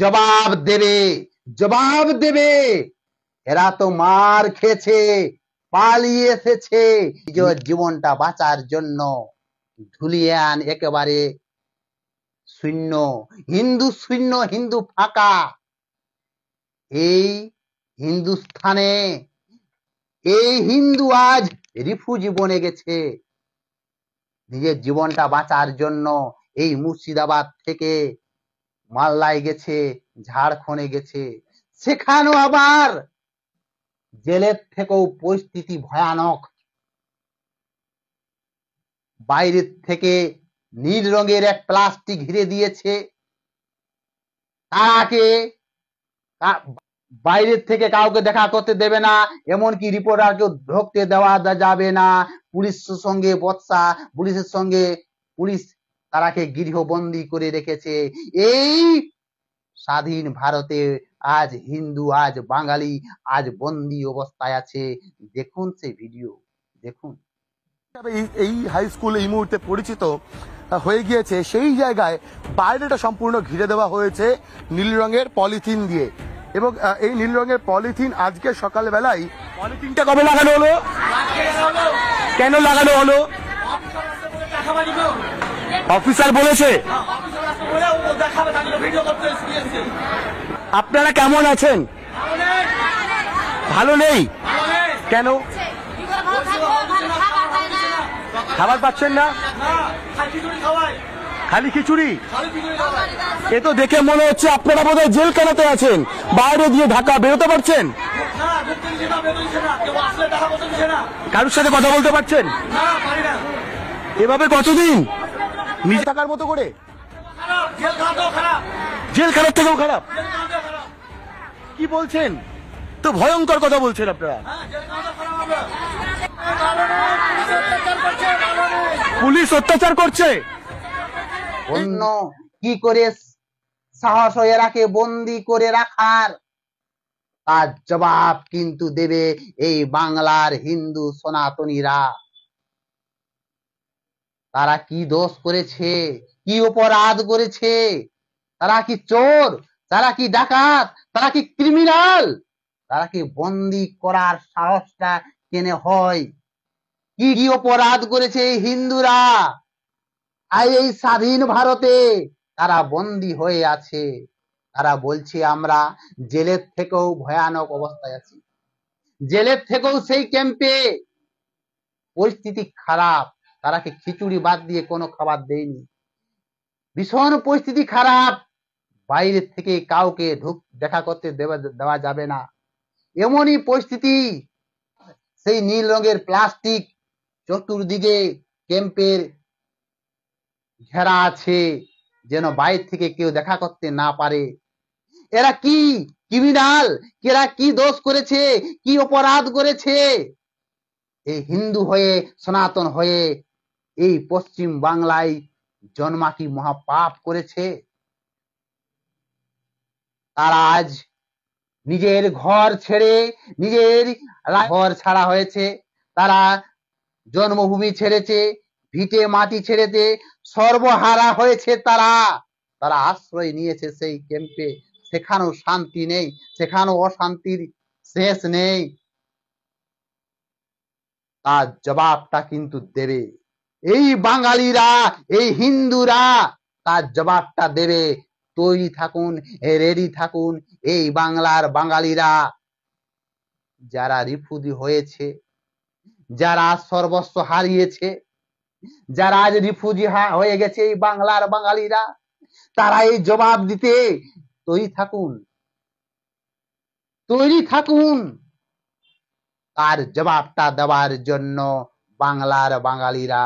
জবাব দেবে, জবাব দেবে। এরা তো মার খেয়েছে, পালিয়ে এসেছে নিজের জীবনটা বাঁচার জন্য। ধুলিয়ান একেবারে শূন্য, হিন্দু শূন্য, হিন্দু ফাঁকা। এই হিন্দুস্থানে এই হিন্দু আজ রিফিউজি বনে গেছে নিজের জীবনটা বাঁচার জন্য। এই মুর্শিদাবাদ থেকে মালদায় গেছে, ঝাড়খণ্ডে গেছে, সেখানেও আবার জেলের থেকেও পরিস্থিতি ভয়ানক। বাইরের থেকে নীল রঙের এক প্লাস্টিক ঘিরে দিয়েছে তাকে, বাইরের থেকে কাউকে দেখা করতে দেবে না, এমনকি রিপোর্টারকে ঢুকতে দেওয়া যাবে না। পুলিশের সঙ্গে বৎসা, পুলিশের সঙ্গে পুলিশ তারাকে গৃহবন্দী করে রেখেছে। এই স্বাধীন ভারতে আজ হিন্দু, আজ বাঙালি, আজ বন্দী অবস্থায় আছে। দেখুন সেই ভিডিও, দেখুন। এই হাই স্কুল এই মুহূর্তে পরিচিত হয়ে গিয়েছে, সেই জায়গায় বাইরেটা সম্পূর্ণ ঘিরে দেওয়া হয়েছে নীল রঙের পলিথিন দিয়ে। এবং এই নীল রঙের পলিথিন আজকে সকালবেলায়, পলিথিনটা কবে লাগানো হলো, কেন লাগানো হলো, অফিসার বলেছে। আপনারা কেমন আছেন? ভালো নেই কেন? খাবার পাচ্ছেন না? খালি খিচুড়ি? এ তো দেখে মনে হচ্ছে আপনারা বোধহয় জেলখানাতে আছেন, বাইরে দিয়ে ঢাকা বেরোতে পারছেন, কারোর সাথে কথা বলতে পারছেন? এভাবে কতদিন নিজে থাকার মতো করে? জেল খারাপ থেকেও খারাপ? কি বলছেন? তো ভয়ঙ্কর কথা বলছেন আপনারা। পুলিশ অত্যাচার করছে। অন্য কি করে সাহস এরাকে বন্দি করে রাখার, তার জবাব কিন্তু দেবে এই বাংলার হিন্দু সনাতনীরা। তারা কি দোষ করেছে, কি অপরাধ করেছে? তারা কি চোর, তারা কি ডাকাত, তারা কি ক্রিমিনাল? তারা কি বন্দি করার সাহসটা কেনে হয়? কি কি অপরাধ করেছে এই হিন্দুরা? আর এই স্বাধীন ভারতে তারা বন্দি হয়ে আছে। তারা বলছে আমরা জেলের থেকেও ভয়ানক অবস্থায় আছি, জেলের থেকেও সেই ক্যাম্পে পরিস্থিতি খারাপ। তারাকে খিচুড়ি বাদ দিয়ে কোনো খাবার দেয়নি, ভীষণ পরিস্থিতি খারাপ। বাইরে থেকে কাউকে দেখা করতে দেওয়া যাবে না, এমনই পরিস্থিতি। সেই নীল রঙের প্লাস্টিক চতুর্দিকে ক্যাম্পের ঘেরা আছে, যেন বাইরে থেকে কেউ দেখা করতে না পারে। এরা কি ক্রিমিনাল, এরা কি দোষ করেছে, কি অপরাধ করেছে? এই হিন্দু হয়ে, সনাতন হয়ে এই পশ্চিম বাংলায় জন্মা কি মহাপাপ করেছে? তারা আজ নিজের ঘর ছেড়ে, নিজের ঘর ছাড়া হয়েছে, তারা জন্মভূমি ছেড়েছে, ভিটে মাটি ছেড়েছে, সর্বহারা হয়েছে। তারা তারা আশ্রয় নিয়েছে সেই ক্যাম্পে। সেখানেও শান্তি নেই, সেখানেও অশান্তির শেষ নেই। তার জবাবটা কিন্তু দেবে এই বাঙালিরা, এই হিন্দুরা। তার জবাবটা দেবে। তৈরি থাকুন, রেডি থাকুন এই বাংলার বাঙালিরা, যারা রিফিউজি হয়েছে, যারা সর্বস্ব হারিয়েছে, যারা আজ রিফিউজি হয়ে গেছে এই বাংলার বাঙালিরা, তারা এই জবাব দিতে তৈরি থাকুন, তৈরি থাকুন তার জবাবটা দেওয়ার জন্য বাংলার বাঙালিরা।